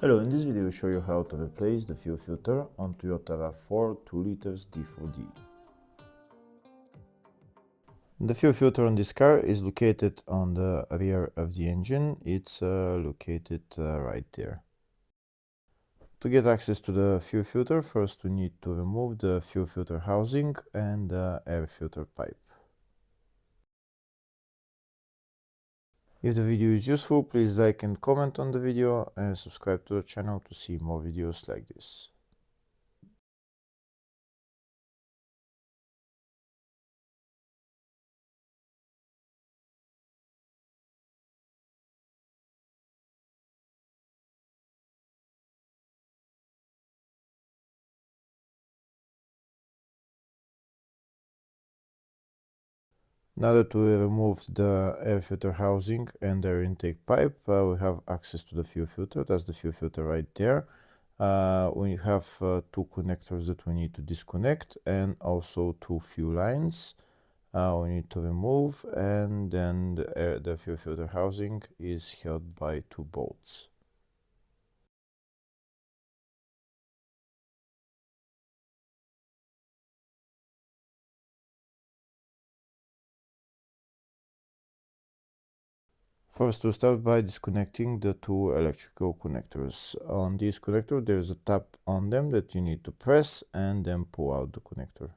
Hello, in this video I show you how to replace the fuel filter on Toyota RAV4 2 liters D4D. The fuel filter on this car is located on the rear of the engine. It's located right there. To get access to the fuel filter, first we need to remove the fuel filter housing and the air filter pipe. If the video is useful, please like and comment on the video and subscribe to the channel to see more videos like this. Now that we removed the air filter housing and air intake pipe, we have access to the fuel filter. That's the fuel filter right there. We have two connectors that we need to disconnect and also two fuel lines we need to remove, and then the fuel filter housing is held by two bolts. First, we'll start by disconnecting the two electrical connectors. On this connector, there's a tab on them that you need to press and then pull out the connector.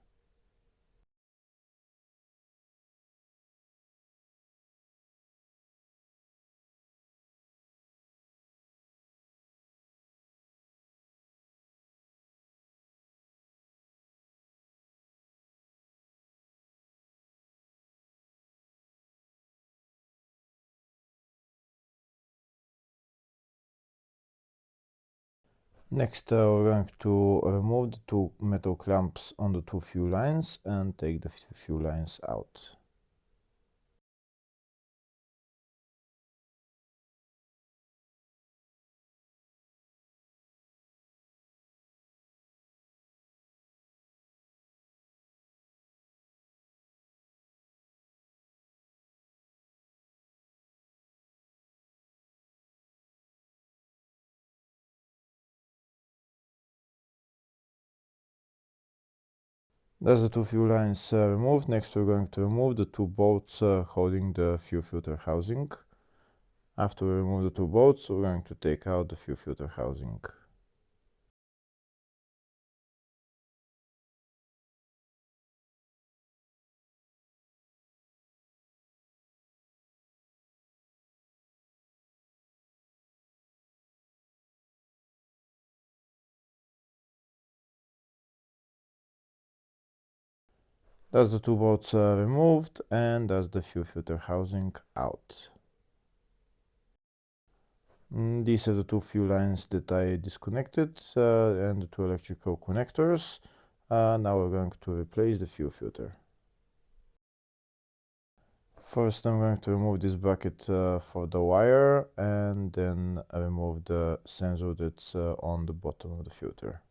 Next, we're going to remove the two metal clamps on the two fuel lines and take the fuel lines out. That's the two fuel lines removed. Next, we're going to remove the two bolts holding the fuel filter housing. After we remove the two bolts, we're going to take out the fuel filter housing. That's the two bolts removed, and that's the fuel filter housing out. These are the two fuel lines that I disconnected and the two electrical connectors. Now we're going to replace the fuel filter. First, I'm going to remove this bracket for the wire and then remove the sensor that's on the bottom of the filter.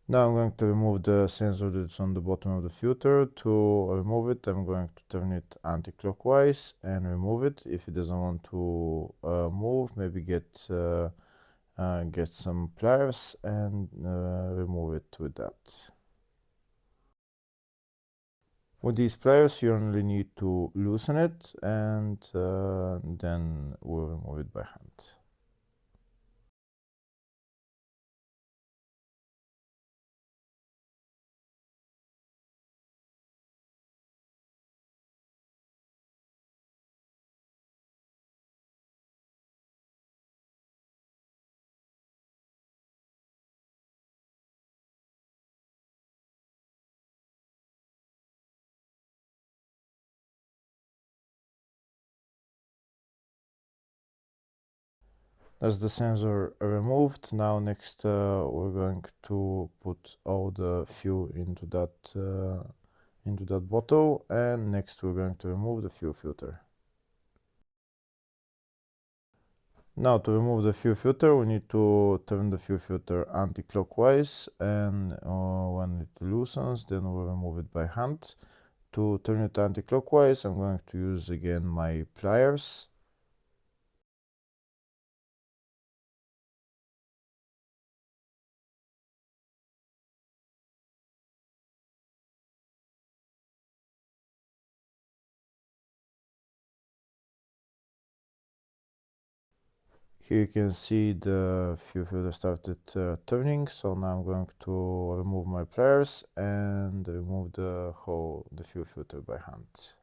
Now I'm going to remove the sensor that's on the bottom of the filter. To remove it, I'm going to turn it anti-clockwise and remove it. If it doesn't want to move, maybe get some pliers and remove it with that. With these pliers, you only need to loosen it, and then we'll remove it by hand. That's the sensor removed. Now next we're going to put all the fuel into into that bottle, and next we're going to remove the fuel filter. Now to remove the fuel filter, we need to turn the fuel filter anti-clockwise, and when it loosens, then we'll remove it by hand. To turn it anti-clockwise, I'm going to use again my pliers. Here you can see the fuel filter started turning, so now I'm going to remove my pliers and remove the fuel filter by hand.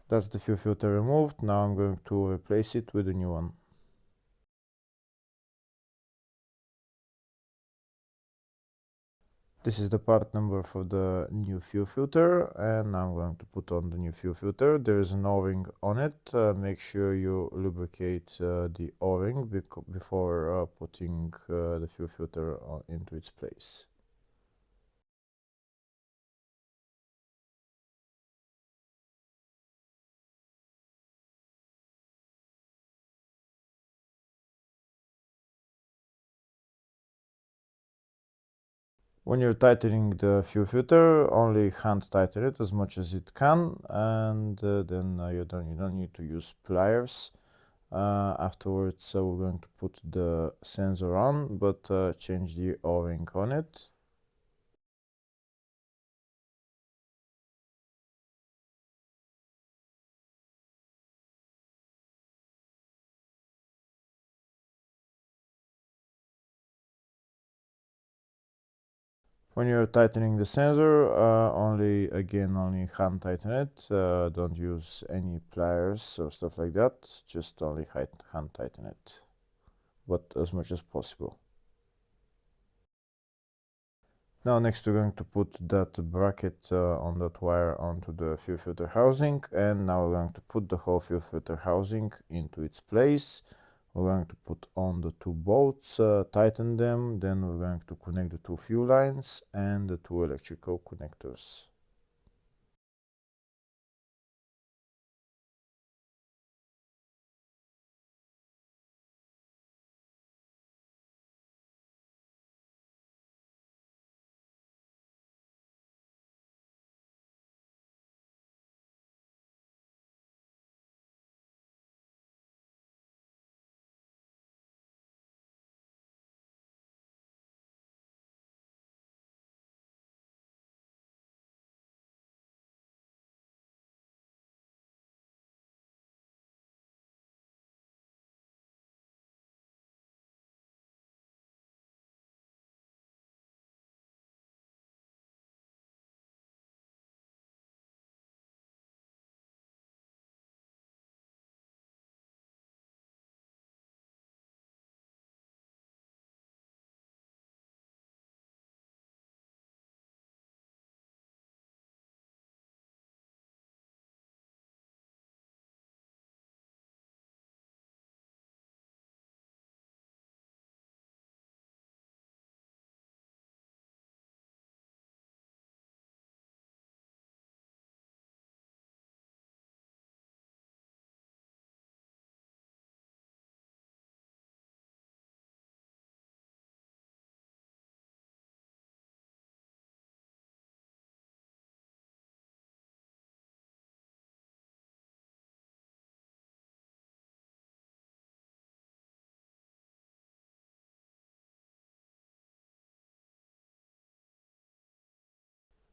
That's the fuel filter removed. Now I'm going to replace it with a new one. This is the part number for the new fuel filter, and I'm going to put on the new fuel filter. There is an O-ring on it. Make sure you lubricate the O-ring before putting the fuel filter into its place. When you're tightening the fuel filter, only hand tighten it as much as it can, and then you don't need to use pliers. Afterwards, we're going to put the sensor on, but change the O-ring on it. When you're tightening the sensor, only hand tighten it. Don't use any pliers or stuff like that. Just only hand tighten it, but as much as possible. Now next we're going to put that bracket on that wire onto the fuel filter housing, and now we're going to put the whole fuel filter housing into its place. We're going to put on the two bolts, tighten them, then we're going to connect the two fuel lines and the two electrical connectors.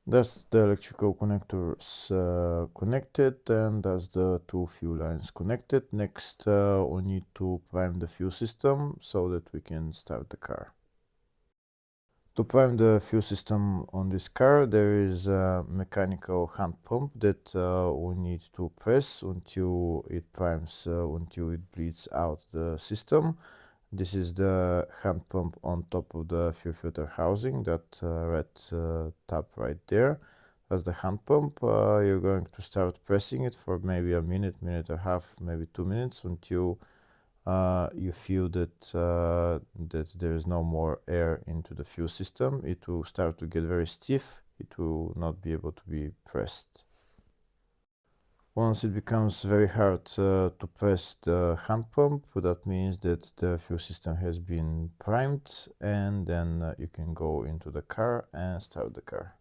That's the electrical connectors connected, and that's the two fuel lines connected. Next, we need to prime the fuel system so that we can start the car. To prime the fuel system on this car, there is a mechanical hand pump that we need to press until it primes, until it bleeds out the system. This is the hand pump on top of the fuel filter housing, that red tab right there. as the hand pump. You're going to start pressing it for maybe a minute, minute and a half, maybe 2 minutes, until you feel that that there is no more air into the fuel system. It will start to get very stiff. It will not be able to be pressed. Once it becomes very hard to press the hand pump, that means that the fuel system has been primed, and then you can go into the car and start the car.